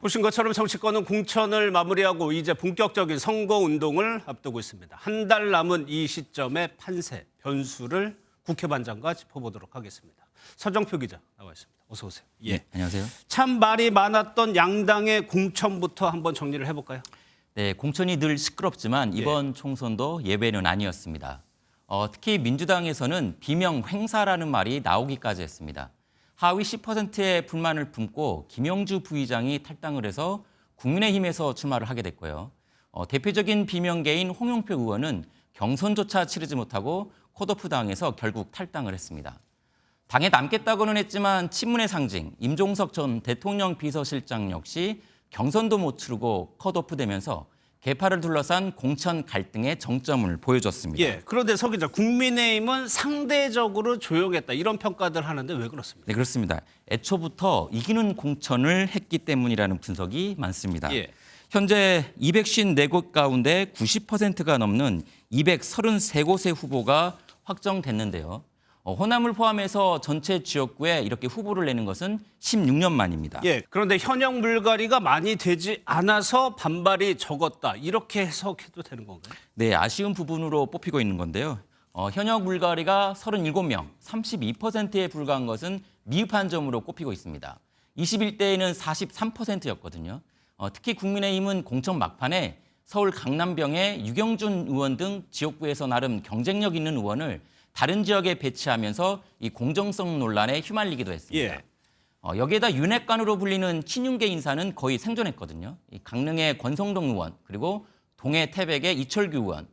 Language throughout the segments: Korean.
보신 것처럼 정치권은 공천을 마무리하고 이제 본격적인 선거운동을 앞두고 있습니다. 한 달 남은 이 시점에 판세, 변수를 국회반장과 짚어보도록 하겠습니다. 서정표 기자 나와 있습니다. 어서 오세요. 예, 안녕하세요. 참 말이 많았던 양당의 공천부터 한번 정리를 해볼까요? 네, 공천이 늘 시끄럽지만 이번 총선도 예외는 아니었습니다. 특히 민주당에서는 비명 횡사라는 말이 나오기까지 했습니다. 하위 10%의 불만을 품고 김영주 부의장이 탈당을 해서 국민의힘에서 출마를 하게 됐고요. 대표적인 비명계인 홍영표 의원은 경선조차 치르지 못하고 컷오프 당에서 결국 탈당을 했습니다. 당에 남겠다고는 했지만 친문의 상징 임종석 전 대통령 비서실장 역시 경선도 못 치르고 컷오프 되면서 개파를 둘러싼 공천 갈등의 정점을 보여줬습니다. 예, 그런데 서 기자, 국민의힘은 상대적으로 조용했다 이런 평가들 하는데 왜 그렇습니까? 네, 그렇습니다. 애초부터 이기는 공천을 했기 때문이라는 분석이 많습니다. 예. 현재 254곳 가운데 90%가 넘는 233곳의 후보가 확정됐는데요. 호남을 포함해서 전체 지역구에 이렇게 후보를 내는 것은 16년 만입니다. 예, 그런데 현역 물갈이가 많이 되지 않아서 반발이 적었다 이렇게 해석해도 되는 건가요? 네, 아쉬운 부분으로 뽑히고 있는 건데요. 현역 물갈이가 37명, 32%에 불과한 것은 미흡한 점으로 꼽히고 있습니다. 21대에는 43%였거든요. 특히 국민의힘은 공천 막판에 서울 강남병의 유경준 의원 등 지역구에서 나름 경쟁력 있는 의원을 다른 지역에 배치하면서 이 공정성 논란에 휘말리기도 했습니다. 예. 여기에다 윤핵관으로 불리는 친윤계 인사는 거의 생존했거든요. 이 강릉의 권성동 의원, 그리고 동해 태백의 이철규 의원,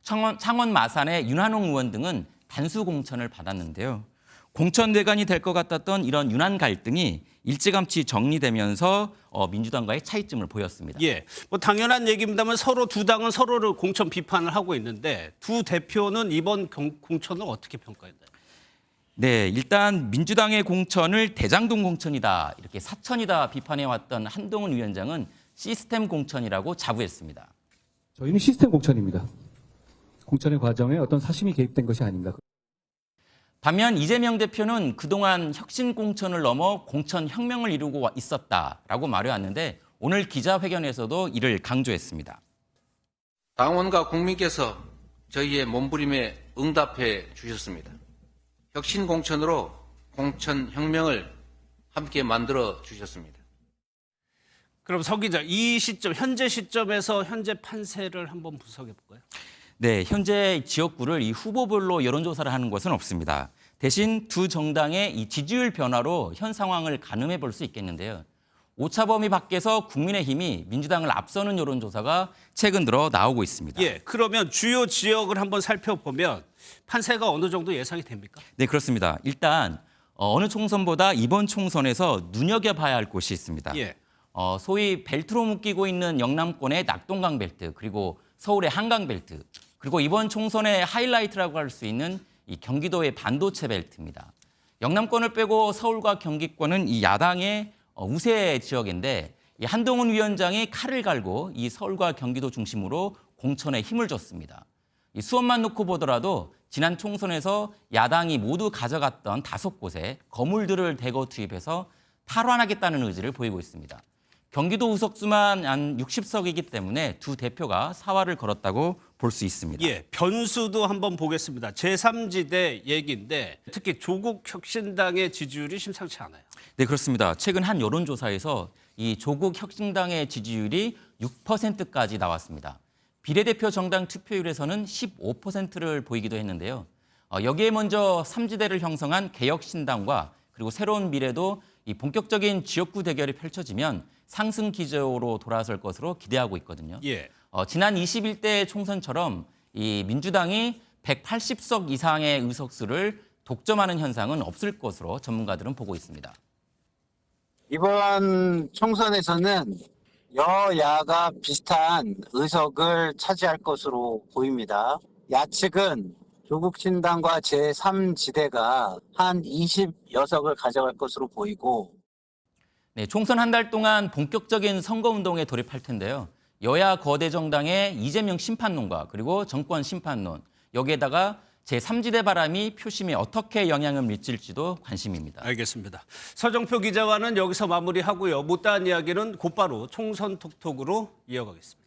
창원 마산의 윤한홍 의원 등은 단수 공천을 받았는데요. 공천 대관이 될 것 같았던 이런 윤한 갈등이 일찌감치 정리되면서 민주당과의 차이점을 보였습니다. 예, 뭐 당연한 얘기입니다만 서로 두 당은 서로를 공천 비판을 하고 있는데 두 대표는 이번 공천을 어떻게 평가했나요? 네, 일단 민주당의 공천을 대장동 공천이다, 이렇게 사천이다 비판해왔던 한동훈 위원장은 시스템 공천이라고 자부했습니다. 저희는 시스템 공천입니다. 공천의 과정에 어떤 사심이 개입된 것이 아닙니다. 반면 이재명 대표는 그동안 혁신 공천을 넘어 공천 혁명을 이루고 있었다라고 말해왔는데 오늘 기자회견에서도 이를 강조했습니다. 당원과 국민께서 저희의 몸부림에 응답해 주셨습니다. 혁신 공천으로 공천 혁명을 함께 만들어 주셨습니다. 그럼 서 기자, 이 시점, 현재 시점에서 현재 판세를 한번 분석해 볼까요? 네, 현재 지역구를 이 후보별로 여론조사를 하는 것은 없습니다. 대신 두 정당의 이 지지율 변화로 현 상황을 가늠해 볼 수 있겠는데요. 오차 범위 밖에서 국민의힘이 민주당을 앞서는 여론조사가 최근 들어 나오고 있습니다. 예, 그러면 주요 지역을 한번 살펴보면 판세가 어느 정도 예상이 됩니까? 네, 그렇습니다. 일단 어느 총선보다 이번 총선에서 눈여겨봐야 할 곳이 있습니다. 예. 소위 벨트로 묶이고 있는 영남권의 낙동강 벨트, 그리고 서울의 한강 벨트, 그리고 이번 총선의 하이라이트라고 할 수 있는 이 경기도의 반도체 벨트입니다. 영남권을 빼고 서울과 경기권은 이 야당의 우세 지역인데 이 한동훈 위원장이 칼을 갈고 이 서울과 경기도 중심으로 공천에 힘을 줬습니다. 이 수원만 놓고 보더라도 지난 총선에서 야당이 모두 가져갔던 5곳에 거물들을 대거 투입해서 탈환하겠다는 의지를 보이고 있습니다. 경기도 의석수만 한 60석이기 때문에 두 대표가 사활을 걸었다고 볼 수 있습니다. 예, 변수도 한번 보겠습니다. 제3지대 얘기인데 특히 조국 혁신당의 지지율이 심상치 않아요. 네, 그렇습니다. 최근 한 여론조사에서 이 조국 혁신당의 지지율이 6%까지 나왔습니다. 비례대표 정당 투표율에서는 15%를 보이기도 했는데요. 여기에 먼저 3지대를 형성한 개혁신당과 그리고 새로운 미래도 이 본격적인 지역구 대결이 펼쳐지면 상승 기조로 돌아설 것으로 기대하고 있거든요. 예. 지난 21대 총선처럼 이 민주당이 180석 이상의 의석수를 독점하는 현상은 없을 것으로 전문가들은 보고 있습니다. 이번 총선에서는 여야가 비슷한 의석을 차지할 것으로 보입니다. 야측은 조국신당과 제3지대가 한 20여석을 가져갈 것으로 보이고, 네, 총선 한 달 동안 본격적인 선거운동에 돌입할 텐데요. 여야 거대 정당의 이재명 심판론과 그리고 정권 심판론, 여기에다가 제3지대 바람이 표심에 어떻게 영향을 미칠지도 관심입니다. 알겠습니다. 서정표 기자와는 여기서 마무리하고요. 못다한 이야기는 곧바로 총선 톡톡으로 이어가겠습니다.